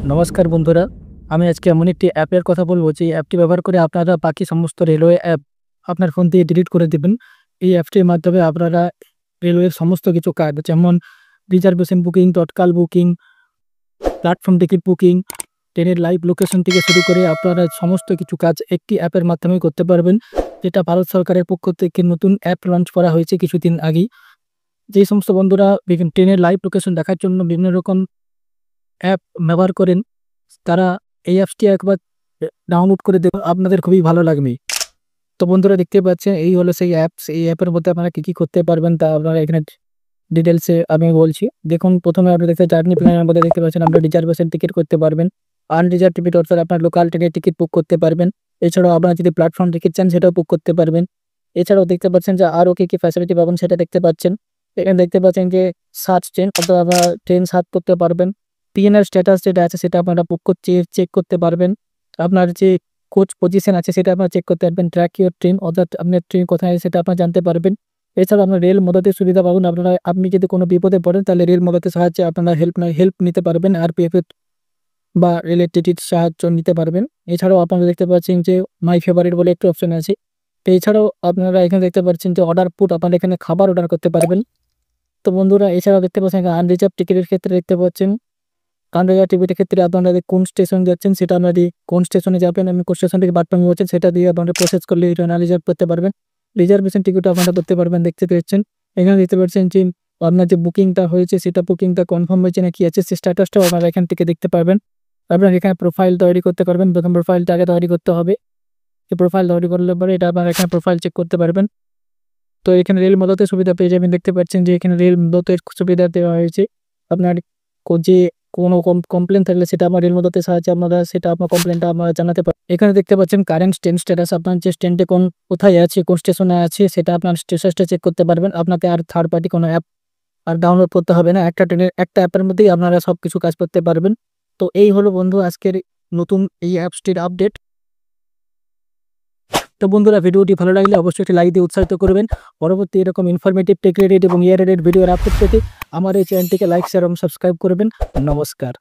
নমস্কার বন্ধুরা, আমি আজকে এমন একটি অ্যাপের কথা বলব যে অ্যাপটি ব্যবহার করে আপনারা বাকি সমস্ত রেলওয়ে অ্যাপ আপনার ফোন থেকে ডিলিট করে দেবেন। এই অ্যাপটির মাধ্যমে আপনারা রেলওয়ের সমস্ত কিছু কাজ যেমন রিজার্ভেশন বুকিং, তৎকাল বুকিং, প্ল্যাটফর্ম টিকিট বুকিং, ট্রেনের লাইভ লোকেশন থেকে শুরু করে আপনারা সমস্ত কিছু কাজ একটি অ্যাপের মাধ্যমে করতে পারবেন। যেটা ভারত সরকারের পক্ষ থেকে নতুন অ্যাপ লঞ্চ করা হয়েছে কিছুদিন আগেই। যেই সমস্ত বন্ধুরা বিভিন্ন ট্রেনের লাইভ লোকেশন দেখার জন্য বিভিন্ন রকম অ্যাপ ব্যবহার করেন, তারা এই অ্যাপসটি একবার ডাউনলোড করে দেবেন, আপনাদের খুবই ভালো লাগবে। তো বন্ধুরা দেখতে পাচ্ছেন এই হলো সেই অ্যাপস। এই অ্যাপের মধ্যে আপনারা কী করতে পারবেন তা আপনারা এখানে ডিটেলসে আমি বলছি। দেখুন, প্রথমে আপনি দেখতে জার্নি প্ল্যানের মধ্যে দেখতে পাচ্ছেন আপনারা রিজার্ভেশন টিকিট করতে পারবেন। আনরিজার্ভ টিকিট অর্থাৎ আপনার লোকাল ট্রেনের টিকিট বুক করতে পারবেন। এছাড়াও আপনারা যদি প্ল্যাটফর্ম টিকিট চান সেটাও বুক করতে পারবেন। এছাড়াও দেখতে পাচ্ছেন যে আরও কী ফ্যাসিলিটি পাবেন সেটা দেখতে পাচ্ছেন। এখানে দেখতে পাচ্ছেন যে সার্চ ট্রেন, অর্থাৎ আপনারা ট্রেন সার্চ করতে পারবেন। পিএনআর স্ট্যাটাস যেটা আছে সেটা আপনারা বুক চেক করতে পারবেন। আপনার যে কোচ পজিশন আছে সেটা আপনারা চেক করতে পারবেন। ট্র্যাক ইউর ট্রেন, অর্থাৎ আপনার ট্রেন কোথায় সেটা আপনারা জানতে পারবেন। এছাড়া আপনার রেল মদতের সুবিধা পাবেন। আপনি যদি কোনো বিপদে পড়েন তাহলে রেল মদতের সাহায্যে আপনারা হেল্প নিতে পারবেন। আরপিএফ এর বা রেলের টিটির সাহায্য নিতে পারবেন। এছাড়াও আপনারা দেখতে পাচ্ছেন যে মাই ফেভারিট বলে একটি অপশন আছে। তো এছাড়াও আপনারা এখানে দেখতে পাচ্ছেন যে অর্ডার পুট, আপনারা এখানে খাবার অর্ডার করতে পারবেন। তো বন্ধুরা এছাড়াও দেখতে পাচ্ছেন আনরিজার্ভ টিকিটের ক্ষেত্রে দেখতে পাচ্ছেন আনরিজার্ভ টিকিটের ক্ষেত্রে আপনারা কোন স্টেশন যাচ্ছেন সেটা আপনারা কোন স্টেশনে যাবেন এবং কোন স্টেশন থেকে প্ল্যাটফর্মে বলছেন সেটা দিয়ে আপনারা প্রসেস করলে এটা রিজার্ভ করতে পারবেন। রিজার্ভেশন টিকিট আপনারা করতে পারবেন। দেখতে পাচ্ছেন এখানে দেখতে পাচ্ছেন যে আপনার যে বুকিংটা হয়েছে সেটা বুকিংটা কনফার্ম হয়েছে না কি আছে সেই স্ট্যাটাসটাও আপনারা এখান থেকে দেখতে পারবেন। আপনারা এখানে প্রোফাইল তৈরি করতে পারবেন। প্রথম প্রোফাইলটা আগে তৈরি করতে হবে। এই প্রোফাইল তৈরি করলে পরে এটা আপনারা এখানে প্রোফাইল চেক করতে পারবেন। তো এখানে রেল মদতের সুবিধা পেয়ে যাবেন। দেখতে পাচ্ছেন যে এখানে রেল মদতের সুবিধা দেওয়া হয়েছে। আপনার যে কোনো কমপ্লেন থাকলে সেটা আমার রেল মদতের সাহায্যে আপনারা সেটা আপনার কমপ্লেনটা আপনারা জানাতে পারেন। এখানে দেখতে পাচ্ছেন কারেন্ট ট্রেন স্ট্যাটাস, আপনার যে ট্রেনটি কোথায় আছে, কোন স্টেশনে আছে সেটা আপনার স্টেটাসটা চেক করতে পারবেন। আপনাকে আর থার্ড পার্টি কোনো অ্যাপ আর ডাউনলোড করতে হবে না। একটা অ্যাপের মধ্যেই আপনারা সব কিছু কাজ করতে পারবেন। তো এই হলো বন্ধু আজকের নতুন এই অ্যাপসটির আপডেট। তো বন্ধুরা ভিডিওটি ভালো লাগলে অবশ্যই একটি লাইক দিয়ে উৎসাহিত করবেন। পরবর্তী এরকম ইনফরমেটিভ, টেক রিলেটেড এবং এআই রিলেটেড ভিডিওর আপডেট পেতে আমার এই চ্যানেলটিকে লাইক, শেয়ার এবং সাবস্ক্রাইব করবেন। নমস্কার।